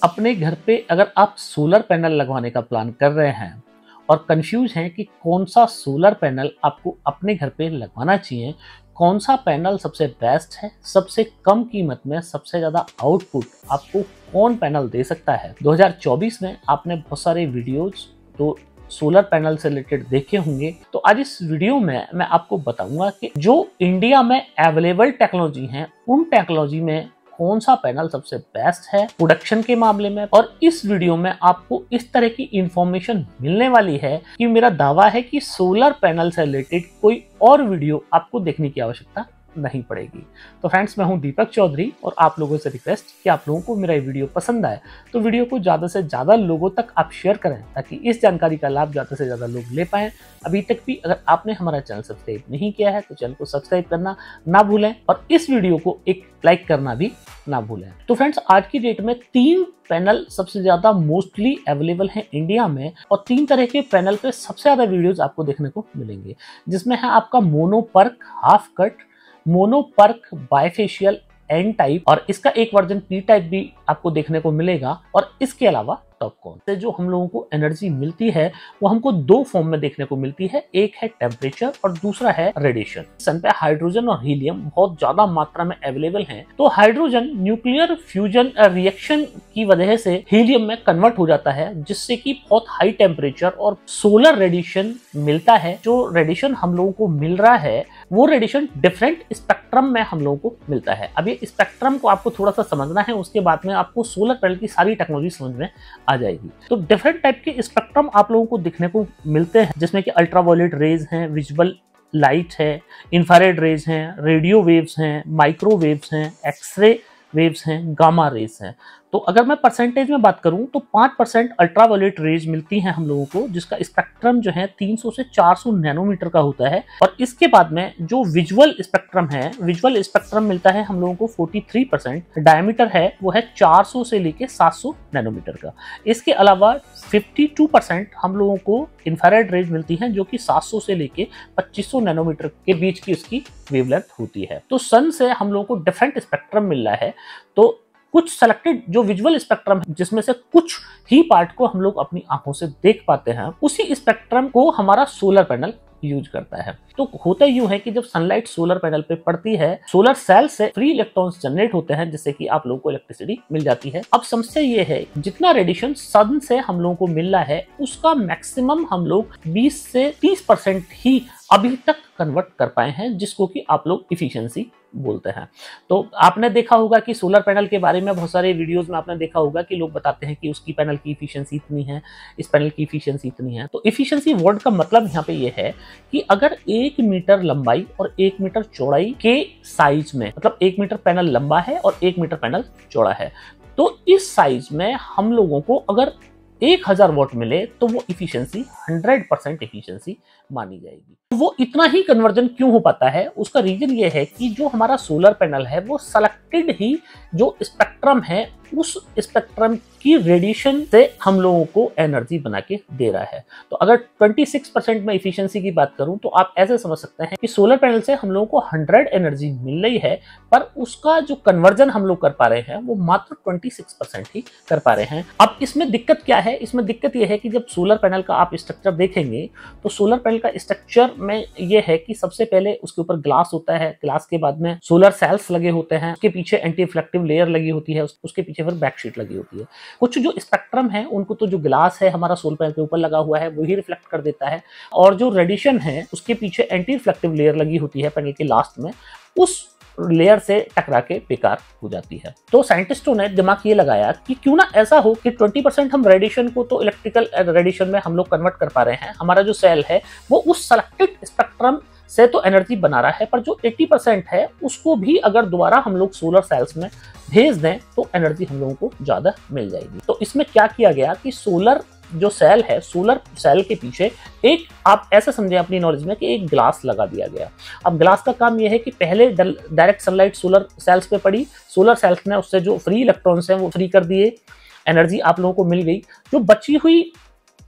अपने घर पे अगर आप सोलर पैनल लगवाने का प्लान कर रहे हैं और कंफ्यूज हैं कि कौन सा सोलर पैनल आपको अपने घर पे लगवाना चाहिए, कौन सा पैनल सबसे बेस्ट है, सबसे कम कीमत में सबसे ज़्यादा आउटपुट आपको कौन पैनल दे सकता है। 2024 में आपने बहुत सारे वीडियोज तो सोलर पैनल से रिलेटेड देखे होंगे, तो आज इस वीडियो में मैं आपको बताऊंगा कि जो इंडिया में अवेलेबल टेक्नोलॉजी हैं उन टेक्नोलॉजी में कौन सा पैनल सबसे बेस्ट है प्रोडक्शन के मामले में। और इस वीडियो में आपको इस तरह की इंफॉर्मेशन मिलने वाली है कि मेरा दावा है कि सोलर पैनल से रिलेटेड कोई और वीडियो आपको देखने की आवश्यकता नहीं पड़ेगी। तो फ्रेंड्स, मैं हूं दीपक चौधरी और आप लोगों से रिक्वेस्ट कि आप लोगों को मेरा ये वीडियो पसंद आए तो वीडियो को ज़्यादा से ज़्यादा लोगों तक आप शेयर करें ताकि इस जानकारी का लाभ ज़्यादा से ज़्यादा लोग ले पाएं। अभी तक भी अगर आपने हमारा चैनल सब्सक्राइब नहीं किया है तो चैनल को सब्सक्राइब करना ना भूलें और इस वीडियो को एक लाइक करना भी ना भूलें। तो फ्रेंड्स, आज की डेट में 3 पैनल सबसे ज्यादा मोस्टली अवेलेबल हैं इंडिया में और 3 तरह के पैनल पे सबसे ज्यादा वीडियोस आपको देखने को मिलेंगे, जिसमें है आपका monoperc half cut, monoperc bifacial N type और इसका एक वर्जन पी टाइप भी आपको देखने को मिलेगा। और इसके अलावा टॉपकॉर्न से जो हम लोगों को एनर्जी मिलती है वो हमको 2 फॉर्म में देखने को मिलती है, एक है टेम्परेचर और दूसरा है रेडिएशन। सन पे हाइड्रोजन और हीलियम बहुत ज्यादा मात्रा में अवेलेबल हैं, तो हाइड्रोजन न्यूक्लियर फ्यूजन रिएक्शन की वजह से हीलियम में कन्वर्ट हो जाता है, जिससे कि बहुत हाई टेम्परेचर और सोलर रेडिएशन मिलता है। जो रेडिएशन हम लोगों को मिल रहा है वो रेडिएशन डिफरेंट स्पेक्ट्रम में हम लोगों को मिलता है। अब ये स्पेक्ट्रम को आपको थोड़ा सा समझना है, उसके बाद में आपको सोलर पैनल की सारी टेक्नोलॉजी समझ में आ जाएगी। तो डिफरेंट टाइप के स्पेक्ट्रम आप लोगों को दिखने को मिलते हैं, जिसमें कि अल्ट्रावायलेट रेज हैं, विजिबल लाइट है, इंफ्रारेड रेज हैं, रेडियो वेव्स हैं, माइक्रोवेव्स हैं, एक्सरे वेव्स हैं, गामा रेज हैं। तो अगर मैं परसेंटेज में बात करूं तो 5% अल्ट्रावायलेट रेज मिलती हैं हम लोगों को, जिसका स्पेक्ट्रम जो है 300 से 400 नैनोमीटर का होता है। और इसके बाद में जो विजुअल स्पेक्ट्रम है, विजुअल स्पेक्ट्रम मिलता है हम लोगों को 43%, डायमीटर है वो है 400 से लेके 700 नैनोमीटर का। इसके अलावा 52% हम लोगों को इंफ्रारेड रेज मिलती हैं, जो कि 700 से लेके 2500 नैनोमीटर के बीच की उसकी वेवलेंथ होती है। तो सन से हम लोगों को डिफरेंट स्पेक्ट्रम मिल रहा है। तो कुछ सेलेक्टेड जो विजुअल स्पेक्ट्रम है, जिसमें से कुछ ही पार्ट को हम लोग अपनी आंखों से देख पाते हैं, उसी स्पेक्ट्रम को हमारा सोलर पैनल यूज करता है। तो होता यूं है कि जब सनलाइट सोलर पैनल पे पड़ती है, सोलर सेल से फ्री इलेक्ट्रॉन्स जनरेट होते हैं, जिससे कि आप लोगों को इलेक्ट्रिसिटी मिल जाती है। अब समस्या ये है, जितना रेडिएशन सन से हम लोगों को मिल रहा है उसका मैक्सिमम हम लोग 20 से 30% ही अभी तक कन्वर्ट कर पाए हैं, जिसको कि आप लोग इफिशियंसी बोलते हैं। तो आपने देखा होगा कि सोलर पैनल के बारे में बहुत सारे वीडियोस में आपने देखा होगा कि लोग बताते हैं कि उसकी पैनल की इफिशियंसी इतनी है, इस पैनल की इफिशियंसी इतनी है। तो इफिशियंसी वर्ड का मतलब यहाँ पे ये है कि अगर 1 मीटर लंबाई और 1 मीटर चौड़ाई के साइज में, मतलब 1 मीटर पैनल लंबा है और 1 मीटर पैनल चौड़ा है, तो इस साइज में हम लोगों को अगर 1000 वॉट मिले तो वो इफिशियंसी 100% इफिशियंसी मानी जाएगी। वो इतना ही कन्वर्जन क्यों हो पाता है, उसका रीजन ये है कि जो हमारा सोलर पैनल है वो सेलेक्टेड ही जो स्पेक्ट्रम है उस स्पेक्ट्रम की रेडिएशन से हम लोगों को एनर्जी बना के दे रहा है। तो अगर 26% में इफिशियंसी की बात करूं तो आप ऐसे समझ सकते हैं कि सोलर पैनल से हम लोगों को 100 एनर्जी मिल रही है, पर उसका जो कन्वर्जन हम लोग कर पा रहे हैं वो मात्र 26% ही कर पा रहे हैं। अब इसमें दिक्कत क्या है? इसमें दिक्कत यह है कि जब सोलर पैनल का आप स्ट्रक्चर देखेंगे तो सोलर पैनल का स्ट्रक्चर में यह है कि सबसे पहले उसके ऊपर ग्लास होता है, ग्लास के बाद में सोलर सेल्स लगे होते हैं, उसके पीछे एंटी रिफ्लेक्टिव लेयर लगी होती है, उसके पीछे फिर बैकशीट लगी होती है। कुछ जो स्पेक्ट्रम है उनको तो जो ग्लास है हमारा सोलर पैनल के ऊपर लगा हुआ है वही रिफ्लेक्ट कर देता है, और जो रेडिएशन है उसके पीछे एंटी रिफ्लेक्टिव लेयर लगी होती है पैनल के लास्ट में, उस लेयर से टकरा के बेकार हो जाती है। तो साइंटिस्टों ने दिमाग ये लगाया कि क्यों ना ऐसा हो कि 20% हम रेडिएशन को तो इलेक्ट्रिकल रेडिएशन में हम लोग कन्वर्ट कर पा रहे हैं, हमारा जो सेल है वो उस सेलेक्टेड स्पेक्ट्रम से तो एनर्जी बना रहा है, पर जो 80% है उसको भी अगर दोबारा हम लोग सोलर सेल्स में भेज दें तो एनर्जी हम लोगों को ज्यादा मिल जाएगी। तो इसमें क्या किया गया कि सोलर जो सेल है, सोलर सेल के पीछे एक, आप ऐसा समझें अपनी नॉलेज में कि एक ग्लास लगा दिया गया। अब ग्लास का काम यह है कि पहले डायरेक्ट सनलाइट सोलर सेल्स पे पड़ी, सोलर सेल्स ने उससे जो फ्री इलेक्ट्रॉन्स हैं वो फ्री कर दिए, एनर्जी आप लोगों को मिल गई। जो बची हुई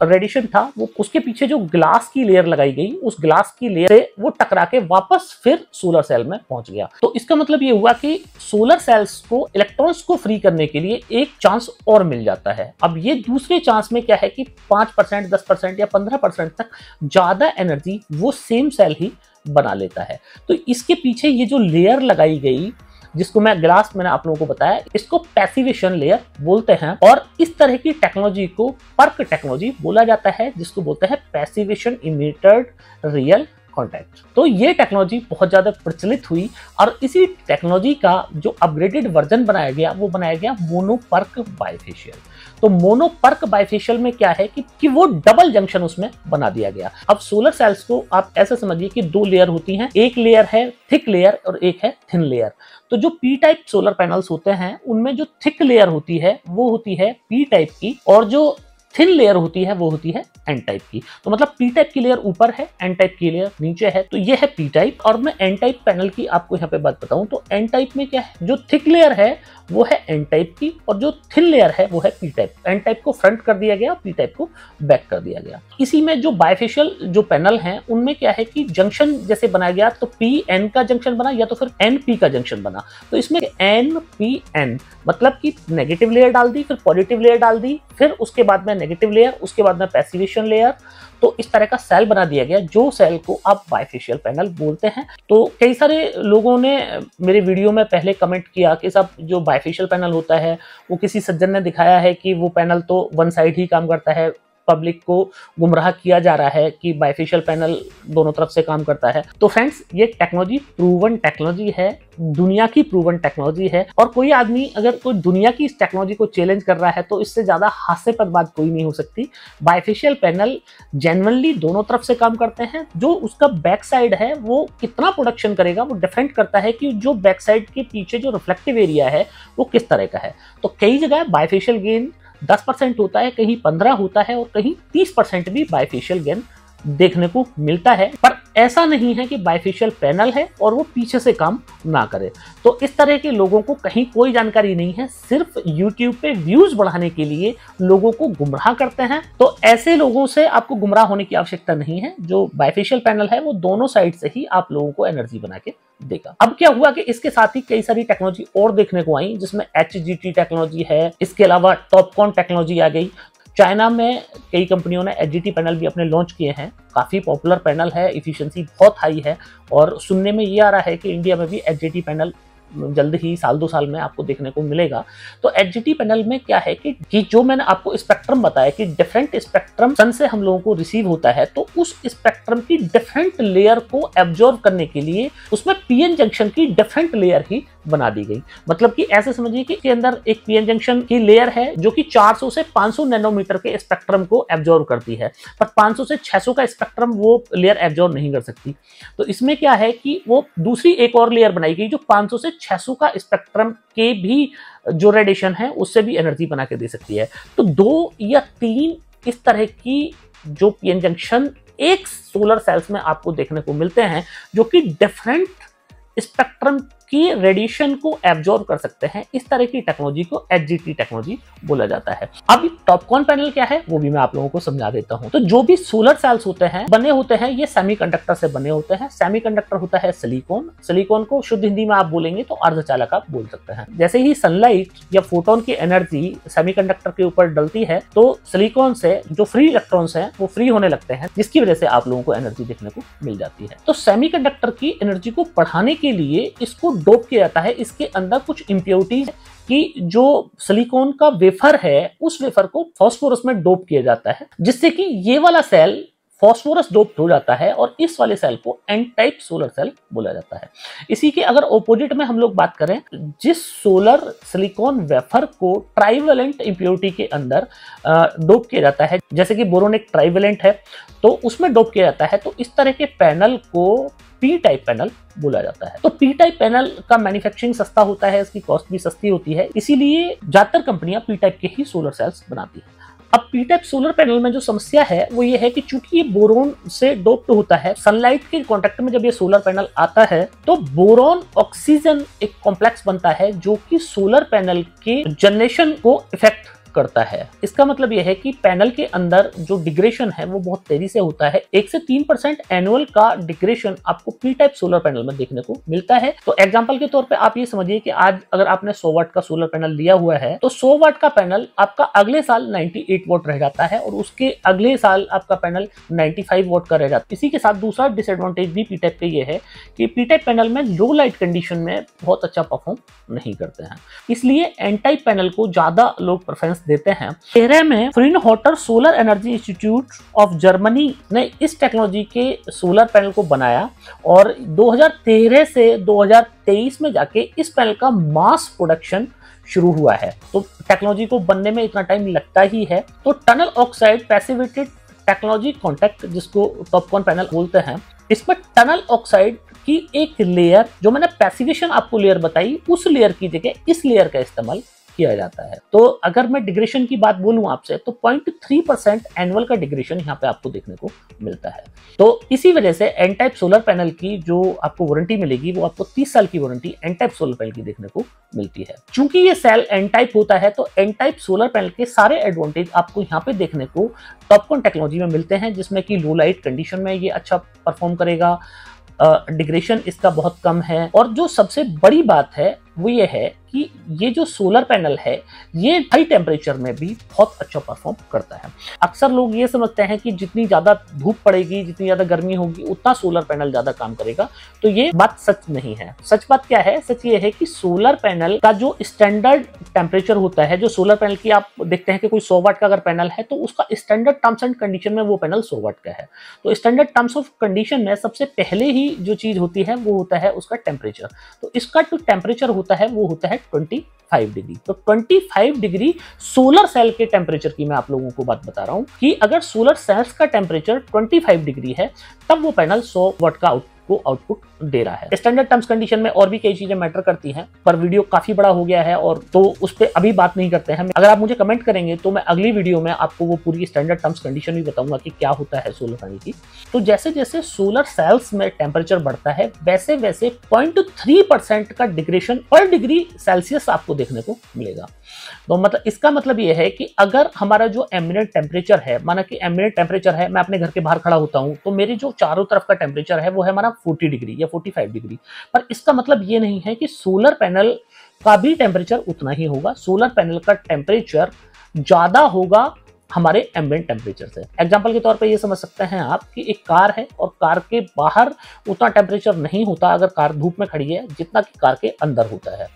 रेडिएशन था वो उसके पीछे जो ग्लास की लेयर लगाई गई, उस ग्लास की लेयर से वो टकरा के वापस फिर सोलर सेल में पहुंच गया। तो इसका मतलब ये हुआ कि सोलर सेल्स को इलेक्ट्रॉन्स को फ्री करने के लिए एक चांस और मिल जाता है। अब ये दूसरे चांस में क्या है कि 5%, 10% या 15% तक ज्यादा एनर्जी वो सेम सेल ही बना लेता है। तो इसके पीछे ये जो लेयर लगाई गई, जिसको मैं ग्लास मैंने आप लोगों को बताया, इसको पैसिवेशन लेयर बोलते हैं। और इस तरह की टेक्नोलॉजी को पर्क टेक्नोलॉजी बोला जाता है, जिसको बोलते हैं पैसिवेशन इमिटेड रियल कॉन्टैक्ट। तो ये टेक्नोलॉजी बहुत ज्यादा प्रचलित हुई और इसी टेक्नोलॉजी का जो अपग्रेडेड वर्जन बनाया गया वो बनाया गया मोनोपर्क बाइफेशियल। तो मोनोपर्क बाइफेशियल में क्या है कि वो डबल जंक्शन उसमें बना दिया गया। अब सोलर सेल्स को आप ऐसे समझिए कि दो लेयर होती हैं, एक लेयर है थिक लेयर और एक है थिन लेयर। तो जो पी टाइप सोलर पैनल्स होते हैं उनमें जो थिक लेयर होती है वो होती है पी टाइप की, और जो थिन लेयर होती है वो होती है एन टाइप की। तो मतलब पी टाइप की लेयर ऊपर है, एन टाइप की लेयर नीचे है। तो ये है पी टाइप। और मैं एन टाइप पैनल की आपको यहाँ पे बात बताऊं तो एन टाइप में क्या है, जो थिक लेयर है वो है एन टाइप की और जो थिन लेयर है वो है पी टाइप। एन टाइप को फ्रंट कर दिया गया, पी टाइप को बैक कर दिया गया। इसी में जो बाइफेशियल जो पैनल हैं उनमें क्या है कि जंक्शन जैसे बनाया गया, तो पी एन का जंक्शन बना या तो फिर एन पी का जंक्शन बना। तो इसमें एन पी एन मतलब कि नेगेटिव लेयर डाल दी, फिर पॉजिटिव लेयर डाल दी, फिर उसके बाद में नेगेटिव लेयर, उसके बाद में पैसिवेशन लेयर। तो इस तरह का सेल बना दिया गया, जो सेल को आप बाइफेशियल पैनल बोलते हैं। तो कई सारे लोगों ने मेरे वीडियो में पहले कमेंट किया कि साहब जो बाइफेशियल पैनल होता है वो किसी सज्जन ने दिखाया है कि वो पैनल तो वन साइड ही काम करता है, पब्लिक को गुमराह किया जा रहा है कि बाइफेशियल पैनल दोनों तरफ से काम करता है। तो फ्रेंड्स, ये टेक्नोलॉजी प्रूवन टेक्नोलॉजी है, दुनिया की प्रूवन टेक्नोलॉजी है। और कोई आदमी अगर कोई दुनिया की इस टेक्नोलॉजी को चैलेंज कर रहा है तो इससे ज्यादा हास्यास्पद बात कोई नहीं हो सकती। बाइफेशियल पैनल जेन्युइनली दोनों तरफ से काम करते हैं। जो उसका बैक साइड है वो कितना प्रोडक्शन करेगा वो डिपेंड करता है कि जो बैक साइड के पीछे जो रिफ्लेक्टिव एरिया है वो किस तरह का है। तो कई जगह बाइफेशियल गेन 10% होता है, कहीं 15 होता है और कहीं 30% भी बाइफेशियल गेन देखने को मिलता है। पर ऐसा नहीं है कि बाइफेशियल पैनल है और वो पीछे से काम ना करे। तो इस तरह के लोगों को कहीं कोई जानकारी नहीं है, सिर्फ YouTube पे व्यूज बढ़ाने के लिए लोगों को गुमराह करते हैं। तो ऐसे लोगों से आपको गुमराह होने की आवश्यकता नहीं है। जो बाइफेशियल पैनल है वो दोनों साइड से ही आप लोगों को एनर्जी बना के देगा। अब क्या हुआ कि इसके साथ ही कई सारी टेक्नोलॉजी और देखने को आई, जिसमें HGT टेक्नोलॉजी है, इसके अलावा टॉपकॉन टेक्नोलॉजी आ गई। चाइना में कई कंपनियों ने HGT पैनल भी अपने लॉन्च किए हैं। काफ़ी पॉपुलर पैनल है, इफिशिएंसी बहुत हाई है। और सुनने में ये आ रहा है कि इंडिया में भी HGT पैनल जल्द ही साल 2 साल में आपको देखने को मिलेगा। तो HGT पैनल में क्या है कि जो मैंने आपको स्पेक्ट्रम बताया कि डिफरेंट स्पेक्ट्रम सन से हम लोगों को रिसीव होता है, तो उस स्पेक्ट्रम की डिफरेंट लेयर को एब्जॉर्ब करने के लिए उसमें पीएन जंक्शन की डिफरेंट लेयर ही बना दी गई। मतलब कि ऐसे समझिए कि इसके अंदर एक पीएन जंक्शन की लेयर है जो कि 400 से 500 नैनोमीटर के स्पेक्ट्रम को एब्जॉर्ब करती है, पर 500 से 600 का स्पेक्ट्रम वो लेयर एब्जॉर्ब नहीं कर सकती। तो इसमें क्या है कि वो दूसरी एक और लेयर बनाई गई जो 500 से 600 का स्पेक्ट्रम के भी जो रेडिएशन है उससे भी एनर्जी बना के दे सकती है। तो 2 या 3 इस तरह की जो पीएन जंक्शन एक सोलर सेल्स में आपको देखने को मिलते हैं, जो कि डिफरेंट स्पेक्ट्रम की रेडिएशन को एब्जॉर्ब कर सकते हैं। इस तरह की टेक्नोलॉजी को HGT टेक्नोलॉजी बोला जाता है। अब टॉपकॉन पैनल क्या है वो भी मैं आप लोगों को समझा देता हूं। तो जो भी सोलर सेल्स होते हैं बने होते हैं ये सेमीकंडक्टर से बने होते हैं। सेमीकंडक्टर होता है सिलिकॉन। सिलिकॉन को शुद्ध हिंदी में आप बोलेंगे तो अर्धचालक आप बोल सकते हैं। जैसे ही सनलाइट या फोटोन की एनर्जी सेमीकंडक्टर के ऊपर डलती है तो सिलिकॉन से जो फ्री इलेक्ट्रॉन्स हैं वो फ्री होने लगते हैं, जिसकी वजह से आप लोगों को एनर्जी देखने को मिल जाती है। तो सेमीकंडक्टर की एनर्जी को बढ़ाने के लिए इसको डोप किया जाता है। इसके अंदर कुछ इंप्योरिटीज कि जो सिलिकॉन का वेफर है उस वेफर को फास्फोरस में डोप किया जाता है, जिससे कि ये वाला सेल फास्फोरस डोप्ड हो जाता है और इस वाले सेल को एन टाइप सोलर सेल बोला जाता है। इसी के अगर ऑपोजिट में हम लोग बात करें, जिस सोलर सिलिकॉन वेफर को ट्राइवेलेंट इंप्योरिटी के अंदर डोप किया जाता है, जैसे कि बोरोन एक ट्राइवेलेंट है तो उसमें डोप किया जाता है, तो इस तरह के पैनल को पी टाइप पैनल बोला जाता है। तो पी टाइप पैनल का मैन्युफैक्चरिंग सस्ता होता है, इसकी कॉस्ट भी सस्ती होती है, इसीलिए ज्यादातर कंपनियां पी टाइप के ही सोलर सेल्स बनाती हैं। अब पी टाइप सोलर पैनल में जो समस्या है वो ये है कि चूंकि ये बोरोन से डोप्ड होता है, सनलाइट के कांटेक्ट में जब ये सोलर पैनल आता है तो बोरोन ऑक्सीजन एक कॉम्प्लेक्स बनता है जो कि सोलर पैनल के जनरेशन को इफेक्ट करता है। इसका मतलब यह है कि पैनल के अंदर जो डिग्रेशन है वो बहुत तेजी से होता है। 1 से 3% एनुअल का डिग्रेशन आपको पी टाइप सोलर पैनल में देखने को मिलता है। तो एग्जांपल के तौर पे आप ये समझिए कि आज अगर आपने 100 वाट का सोलर पैनल लिया हुआ है तो 100 वाट का पैनल आपका अगले साल 98 वाट रह जाता है और उसके अगले साल आपका पैनल 95 वाट का रह जाता है। इसी के साथ दूसरा डिसएडवांटेज भी पी टाइप का ये है कि पी टाइप पैनल में लो लाइट कंडीशन में बहुत अच्छा परफॉर्म नहीं करते हैं, इसलिए एन टाइप पैनल को ज्यादा लोग प्रेफरेंस देते हैं। 13 में Fraunhofer solar energy institute of Germany ने इस टेक्नोलॉजी के सोलर पैनल को बनाया और 2013 से 2023 में जाके इस पैनल का मास प्रोडक्शन शुरू हुआ है। तो टेक्नोलॉजी को बनने में इतना टाइम लगता ही है। तो tunnel oxide passivated technology contact, जिसको टॉपकॉन पैनल बोलते हैं, इसमें टनल ऑक्साइड की एक लेयर, जो मैंने पैसिवेशन आपको लेयर बताई, उस लेयर की जगह इस लेयर का इस्तेमाल किया जाता है। तो अगर मैं डिग्रेशन की बात बोलूं आपसे तो 0.3% एनुअल का डिग्रेशन यहाँ पे आपको देखने को मिलता है। तो इसी वजह से एन टाइप सोलर पैनल की जो आपको वारंटी मिलेगी वो आपको 30 साल की warranty N type solar panel की देखने को मिलती है। चूंकि ये सेल एन टाइप होता है तो एन टाइप सोलर पैनल के सारे एडवांटेज आपको यहाँ पे देखने को टॉपकॉन टेक्नोलॉजी में मिलते हैं, जिसमें कि लो लाइट कंडीशन में ये अच्छा परफॉर्म करेगा, डिग्रेशन इसका बहुत कम है, और जो सबसे बड़ी बात है वो ये है कि ये जो सोलर पैनल है ये हाई टेम्परेचर में भी बहुत अच्छा परफॉर्म करता है। अक्सर लोग ये समझते हैं कि जितनी ज्यादा धूप पड़ेगी, जितनी ज्यादा गर्मी होगी, उतना सोलर पैनल ज्यादा काम करेगा। तो ये बात सच नहीं है। सच बात क्या है? सच ये है कि सोलर पैनल का जो स्टैंडर्ड टेम्परेचर होता है, जो सोलर पैनल की आप देखते हैं कि कोई 100 वाट का अगर पैनल है तो उसका स्टैंडर्ड टर्म्स एंड कंडीशन में वो पैनल 100 वाट का है। तो स्टैंडर्ड टर्म्स ऑफ कंडीशन में सबसे पहले ही जो चीज होती है वो होता है उसका टेम्परेचर। तो इसका जो टेम्परेचर होता है वो होता है 25 डिग्री। तो 25 डिग्री सोलर सेल के टेम्परेचर की मैं आप लोगों को बात बता रहा हूं कि अगर सोलर सेल्स का टेम्परेचर 25 डिग्री है तब वो पैनल 100 वाट का आउटपुट दे रहा है। स्टैंडर्ड टर्म्स कंडीशन में और भी कई चीजें मैटर करती हैं, पर वीडियो काफी बड़ा हो गया है और तो उस पर अभी बात नहीं करते हैं। अगर आप मुझे कमेंट करेंगे तो मैं अगली वीडियो में आपको वो पूरी स्टैंडर्ड टर्म्स कंडीशन भी बताऊंगा कि क्या होता है सोलर पैनल की। तो जैसे जैसे सोलर सेल्स में टेम्परेचर बढ़ता है वैसे वैसे 0.3% का डिग्रेशन पर डिग्री सेल्सियस आपको देखने को मिलेगा। तो मतलब इसका मतलब यह है कि अगर हमारा जो एम्बिएंट टेम्परेचर है, माना कि एम्बिएंट टेम्परेचर है, मैं अपने घर के बाहर खड़ा होता हूं तो मेरे जो चारों तरफ का टेम्परेचर है वो है हमारा 40 डिग्री या 45 डिग्री, पर इसका मतलब ये नहीं है कि सोलर पैनल का भी टेम्परेचर उतना ही होगा। सोलर पैनल का टेम्परेचर ज्यादा होगा हमारे एम्बिएंट टेम्परेचर से। एग्जांपल के तौर पे ये समझ सकते हैं आप कि एक कार है और कार के बाहर उतना टेम्परेचर नहीं होता अगर कार धूप में खड़ी है जितना कि कार के अंदर होता है।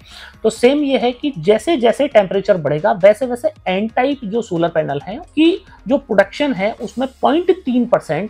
तो सेम ये है कि जैसे जैसे टेम्परेचर बढ़ेगा वैसे वैसे एन टाइप जो सोलर पैनल है कि जो प्रोडक्शन है उसमें 0.3%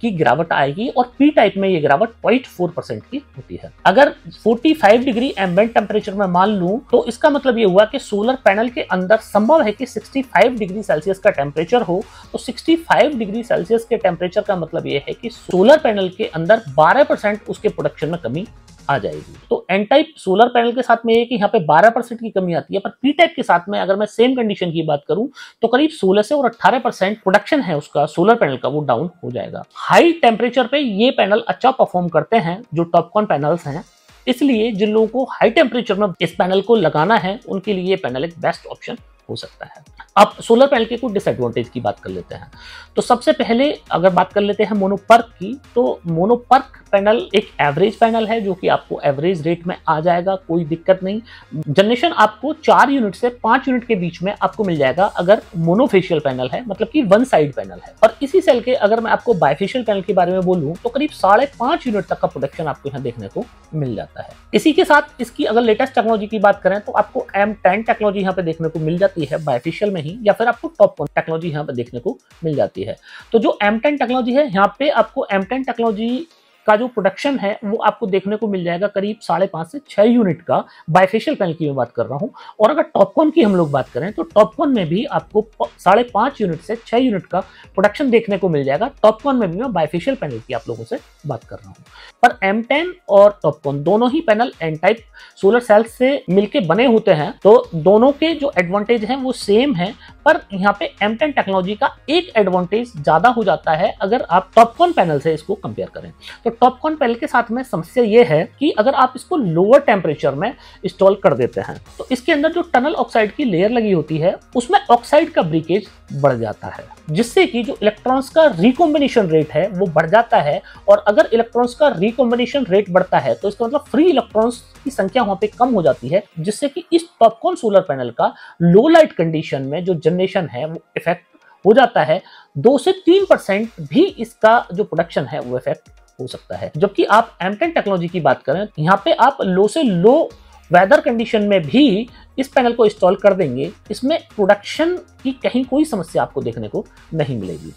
की गिरावट आएगी और पी टाइप में ये गिरावट 0.4% की होती है। अगर 45 डिग्री एम्बिएंट टेम्परेचर में मान लूं तो इसका मतलब ये हुआ कि सोलर पैनल के अंदर संभव है कि 65 डिग्री सेल्सियस का टेम्परेचर हो। तो 65 डिग्री सेल्सियस के टेम्परेचर का मतलब ये है कि सोलर पैनल के अंदर 12% उसके प्रोडक्शन में कमी आ जाएगी। तो एन टाइप सोलर पैनल के साथ में ये कि यहाँ पे 12% की कमी आती है, पर पी टाइप के साथ में अगर मैं सेम कंडीशन की बात करूं तो करीब 16 से और 18% प्रोडक्शन है उसका सोलर पैनल का वो डाउन हो जाएगा। हाई टेम्परेचर पे ये पैनल अच्छा परफॉर्म करते हैं जो टॉपकॉन पैनल्स हैं, इसलिए जिन लोगों को हाई टेम्परेचर में इस पैनल को लगाना है उनके लिए ये पैनल एक बेस्ट ऑप्शन हो सकता है। अब सोलर पैनल के कुछ डिसएडवांटेज की बात कर लेते हैं। तो सबसे पहले अगर बात कर लेते हैं मोनोपर्क की, तो मोनोपर्क पैनल एक एवरेज पैनल है जो कि आपको एवरेज रेट में आ जाएगा, कोई दिक्कत नहीं। जनरेशन आपको 4 यूनिट से 5 यूनिट के बीच में आपको मिल जाएगा अगर मोनोफेशियल पैनल है, मतलब कि वन साइड पैनल है। और इसी सेल के अगर मैं आपको बाइफेशियल पैनल के बारे में बोलूं तो करीब 5.5 यूनिट तक का प्रोडक्शन आपको यहाँ देखने को मिल जाता है। इसी के साथ इसकी अगर लेटेस्ट टेक्नोलॉजी की बात करें तो आपको M10 टेक्नोलॉजी यहाँ पे देखने को मिल जाती है बाइफेशियल में ही, या फिर आपको टॉपकॉन टेक्नोलॉजी यहाँ पे देखने को मिल जाती है। तो जो M10 टेक्नोलॉजी है यहाँ पे आपको M10 टेक्नोलॉजी का जो प्रोडक्शन है वो आपको देखने को मिल जाएगा करीब 5.5 से 6 यूनिट का। बाइफेशियल पैनल की मैं बात कर रहा हूं। और अगर टॉपकॉन की हम लोग बात करें तो टॉपकॉन में भी आपको 5.5 यूनिट से 6 यूनिट का प्रोडक्शन देखने को मिल जाएगा। टॉपकॉन में भी मैं बाइफेशियल पैनल की आप लोगों से बात कर रहा हूं। पर M10 और टॉपकॉन दोनों ही panel N type solar cells से मिलकर बने होते हैं, तो दोनों के जो एडवांटेज हैं वो सेम है, पर यहाँ पे M10 टेक्नोलॉजी का एक एडवांटेज ज्यादा हो जाता है अगर आप टॉपकॉन पैनल से इसको कंपेयर करें। तो टॉपकॉन पैनल के साथ में समस्या ये है कि अगर आप इसको लोअर टेम्परेचर में इंस्टॉल कर देते हैं तो इसके अंदर जो टनल ऑक्साइड की लेयर लगी होती है उसमें ऑक्साइड का ब्रीकेज बढ़ जाता है, जिससे कि जो इलेक्ट्रॉन्स का रिकॉम्बिनेशन रेट है वो बढ़ जाता है। और अगर इलेक्ट्रॉन्स का रिकॉम्बिनेशन रेट बढ़ता है तो इसका मतलब फ्री इलेक्ट्रॉन्स की संख्या वहां पे कम हो जाती है, जिससे कि इस टॉपकॉन सोलर पैनल का लो लाइट कंडीशन में जो जनरेशन है वो इफेक्ट हो जाता है। 2 से 3% भी इसका जो प्रोडक्शन है वो इफेक्ट हो सकता है। जबकि आप M10 टेक्नोलॉजी की बात करें, यहाँ पे आप लो से लो वेदर कंडीशन में भी इस पैनल को इंस्टॉल कर देंगे, इसमें प्रोडक्शन की कहीं कोई समस्या आपको देखने को नहीं मिलेगी।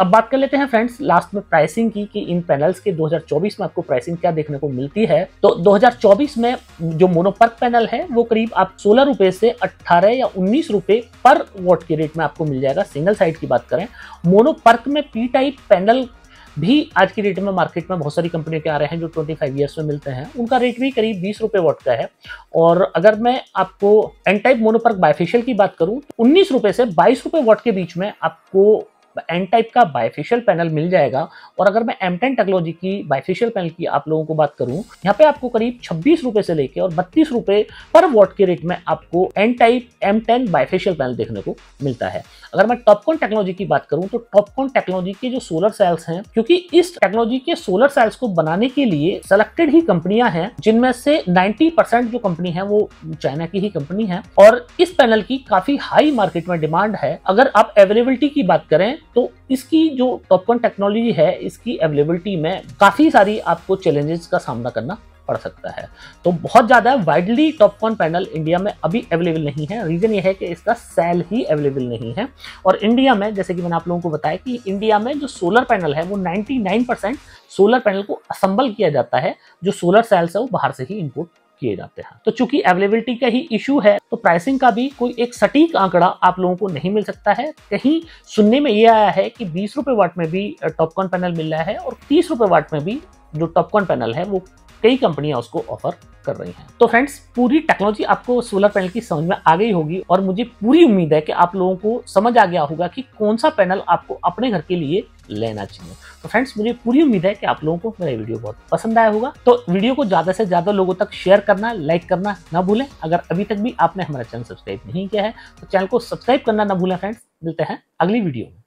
अब बात कर लेते हैं फ्रेंड्स लास्ट में प्राइसिंग की कि इन पैनल्स के 2024 में आपको प्राइसिंग क्या देखने को मिलती है। तो 2024 में जो मोनोपर्क पैनल है वो करीब आप 16 रुपए से 18 या 19 रुपए पर वॉट के रेट में आपको मिल जाएगा। सिंगल साइड की बात करें, मोनोपर्क में पी टाइप पैनल भी आज की डेट में मार्केट में बहुत सारी कंपनियों के आ रहे हैं जो 25 ईयर्स में मिलते हैं, उनका रेट भी करीब 20 रुपए वॉट का है। और अगर मैं आपको एन टाइप मोनोपर्क बायफेशियल की बात करूं तो 19 रुपए से 22 रुपए वॉट के बीच में आपको एन टाइप का बायफेशियल पैनल मिल जाएगा। और अगर मैं M10 टेक्नोलॉजी की बायफेशियल पैनल की आप लोगों को बात करूं, यहाँ पे आपको करीब 26 रुपए से लेके और 32 रुपए पर वॉट के रेट में आपको N type M10 bifacial panel देखने को मिलता है। अगर मैं टॉपकॉन टेक्नोलॉजी की बात करूं तो टॉपकॉन टेक्नोलॉजी के जो सोलर सेल्स हैं, क्योंकि इस टेक्नोलॉजी के सोलर सेल्स को बनाने के लिए सेलेक्टेड ही कंपनियां हैं, जिनमें से 90% जो कंपनी है वो चाइना की ही कंपनी है। और इस पैनल की काफी हाई मार्केट में डिमांड है। अगर आप अवेलेबिलिटी की बात करें तो इसकी जो टॉपकॉन टेक्नोलॉजी है, इसकी अवेलेबिलिटी में काफी सारी आपको चैलेंजेस का सामना करना पड़ सकता है। तो बहुत ज्यादा वाइडली टॉपकॉन पैनल इंडिया में अभी अवेलेबल नहीं है। रीजन ये है कि इसका सेल ही अवेलेबल नहीं है। और इंडिया में, जैसे कि मैंने आप लोगों को बताया कि इंडिया में जो सोलर पैनल है वो 99% सोलर पैनल को असेंबल किया जाता है, जो सोलर सेल्स है वो बाहर से ही इंपोर्ट किए जाते हैं। तो चूंकि अवेलेबिलिटी का ही इशू है तो प्राइसिंग का भी कोई एक सटीक आंकड़ा आप लोगों को नहीं मिल सकता है। कहीं सुनने में ये आया है कि 20 रुपए वाट में भी टॉपकॉन पैनल मिल रहा है और 30 रुपए वाट में भी जो टॉपकॉन पैनल है वो कई कंपनियां उसको ऑफर कर रही हैं। तो फ्रेंड्स, पूरी टेक्नोलॉजी आपको सोलर पैनल की समझ में आ गई होगी और मुझे पूरी उम्मीद है कि आप लोगों को समझ आ गया होगा कि कौन सा पैनल आपको अपने घर के लिए लेना चाहिए। तो फ्रेंड्स, मुझे पूरी उम्मीद है कि आप लोगों को मेरा वीडियो बहुत पसंद आया होगा। तो वीडियो को ज्यादा से ज्यादा लोगों तक शेयर करना, लाइक करना ना भूलें। अगर अभी तक भी आपने हमारा चैनल सब्सक्राइब नहीं किया है तो चैनल को सब्सक्राइब करना ना भूलें। फ्रेंड्स, मिलते हैं अगली वीडियो में।